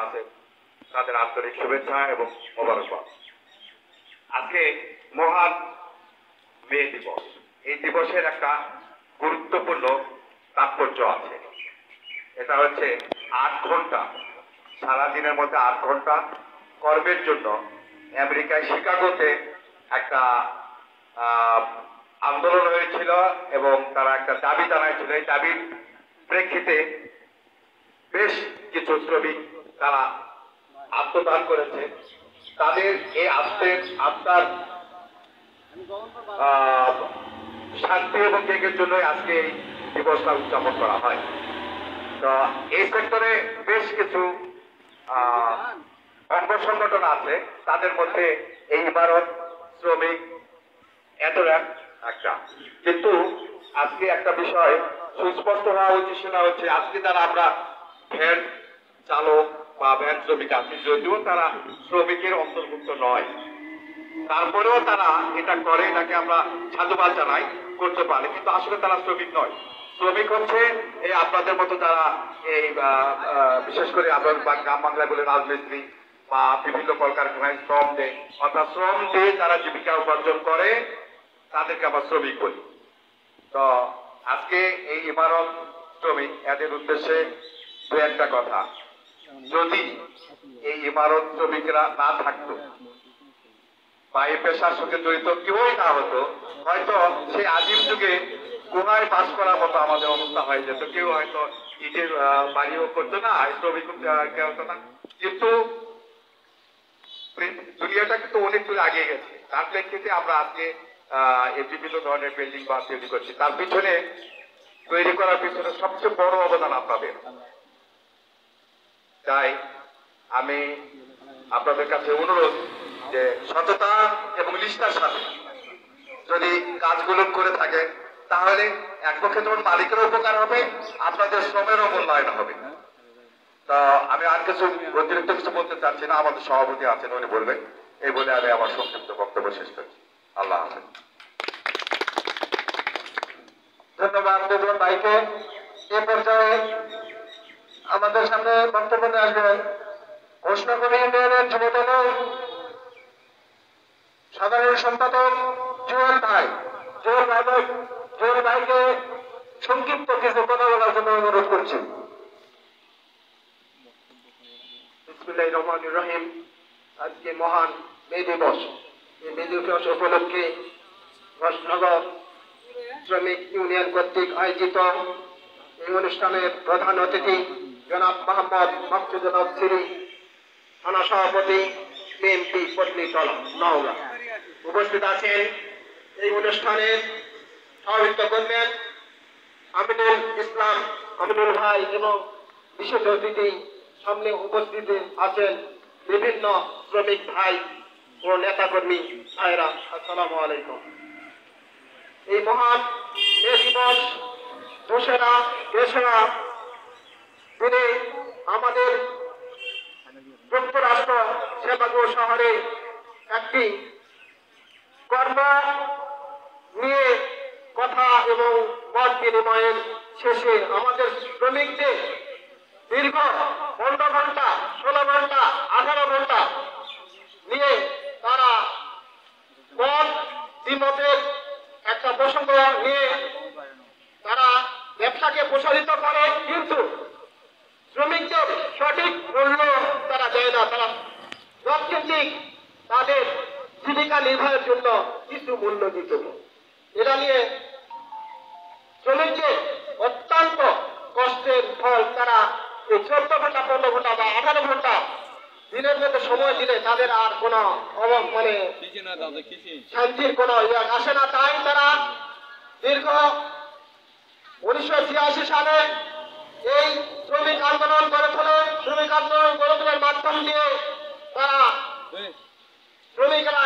আছে তাদের আন্তরিক শুভেচ্ছা এবং মোবারকবাদ। আজকে মহান মে দিবস। এই দিবসের একটা গুরুত্বপূর্ণ তাৎপর্য আছে। এটা হচ্ছে 8 ঘন্টা, সারাদিনের মধ্যে 8 ঘন্টা কর্মের জন্য আমেরিকায় শিকাগোতে একটা আন্দোলন হয়েছিল এবং তারা একটা দাবি জানাইছিল। এই দাবির প্রেক্ষিতে বেশ কিছু শ্রমিক তারা আত্মদান করেছে। তাদের এই আত্মার শান্তি এবং ত্যাগের জন্য আজকে এই দিবসটা উদযাপন করা হয়। তো এই সেক্টরে বেশ কিছু অঙ্গ সংগঠন আছে, তাদের মধ্যে এই ইমারত শ্রমিক এতটা একটা। কিন্তু আজকে একটা বিষয় সুস্পষ্ট হওয়া উচিত, সেটা হচ্ছে আজকে যারা আমরা ভ্যান চালক বা ভ্যান শ্রমিক আছি, যদিও তারা শ্রমিকের অন্তর্ভুক্ত নয়, তারপরেও তারা এটা করে, এটাকে আমরা সাধুবাদ জানাই, করতে পারে, কিন্তু আসলে তারা শ্রমিক নয়। শ্রমিক হচ্ছে এই আপনাদের মতো যারা এই বিশেষ করে আমরা গ্রাম বাংলায় বলে রাজমিস্ত্রি বা বিভিন্ন কলকারখানায় শ্রম দেয়, অর্থাৎ শ্রম দিয়ে তারা জীবিকা উপার্জন করে, তাদেরকে আমরা শ্রমিক বলি। তো আজকে এই ইমারত শ্রমিক এদের উদ্দেশ্যে দু একটা কথা। যদি এই ইমারত শ্রমিকরা না থাকতো বা এই পেশার সঙ্গে জড়িত কেউই না হতো, হয়তো সেই আদিম যুগে গুহায় বাস করার মতো আমাদের অবস্থা হয়ে যেত। কেউ হয়তো ইটের বাড়িও করতো না, শ্রমিক হতো না। কিন্তু দুনিয়াটা কিন্তু অনেক দূরে এগিয়ে গেছে। তার প্রেক্ষিতে আমরা আজকে এই বিভিন্ন ধরনের বিল্ডিং বা তৈরি করছি। তার পিছনে তৈরি করার পিছনে সবচেয়ে বড় অবদান আপনাদের। তাই আমি আপনাদের কাছে অনুরোধ যে সততা এবং নিষ্ঠার সাথে যদি কাজগুলো করে থাকে, তাহলে এক পক্ষে যেমন মালিকের উপকার হবে, আপনাদের শ্রমেরও মূল্যায়ন হবে। তো আমি আর কিছু অতিরিক্ত কিছু বলতে চাচ্ছি না, আমাদের সভাপতি আছেন, উনি বলবেন। এই বলে আমি আমার সংক্ষিপ্ত বক্তব্য শেষ করছি। আল্লাহ হাফেজ। ধন্যবাদ দুজন ভাইকে। এ পর্যায়ে আমাদের সামনে বক্তব্য নিয়ে আসবেন ঘোষণাকরী ইউনিয়নের যুবদলের সাধারণ সম্পাদক জুয়েল ভাই। জুয়েল ভাইকে সংক্ষিপ্ত কিছু কথা বলার জন্য অনুরোধ করছি। বিসমিল্লাহির রহমানির রহিম। আজকে মহান মে দিবস। এই মে দিবস উপলক্ষে ঘোষনগর শ্রমিক ইউনিয়ন কর্তৃক আয়োজিত এই অনুষ্ঠানের প্রধান অতিথি জনাব মোহাম্মদ মাকসুদুল আফসিরি, থানা সভাপতি বিএনপি পত্নীতলা নওগাঁ, উপস্থিত আছেন। এই অনুষ্ঠানে সভাপতিত্ব করবেন আমিনুল ভাই এবং বিশেষ অতিথি সামনে উপস্থিত আছেন বিভিন্ন শ্রমিক ভাই ও নেতাকর্মী ভাইরা। আসসালামু আলাইকুম। এই মহান মে দিবস দোসরা দিনে আমাদের যুক্তরাষ্ট্র শিকাগো শহরে একটি কর্ম নিয়ে কথা এবং মত বিনিময়ের শেষে আমাদের শ্রমিকদের দীর্ঘ 15 ঘন্টা, 16 ঘন্টা, 18 ঘন্টা নিয়ে তারা মত দ্বিমতের একটা প্রসঙ্গ নিয়ে তারা ব্যবসাকে প্রসারিত করে, কিন্তু শ্রমিকদের সঠিক মূল্য তারা দেয় না। তারা জবকেন্দ্রিক তাদের জীবিকা নির্বাহের জন্য কিছু মূল্য দিত। এটা নিয়ে শ্রমিকদের অত্যন্ত কষ্টের ফল। তারা এই 14 ঘন্টা, 15 ঘন্টা বা 18 ঘন্টা দিনের মধ্যে সময় দিলে তাদের আর কোনো শান্তির কোনো আসে না। তাই তারা দীর্ঘ 1986 সালে এই শ্রমিক আন্দোলন গড়ে তোলে। শ্রমিক আন্দোলন গড়ে তোলার মাধ্যম দিয়ে তারা শ্রমিকেরা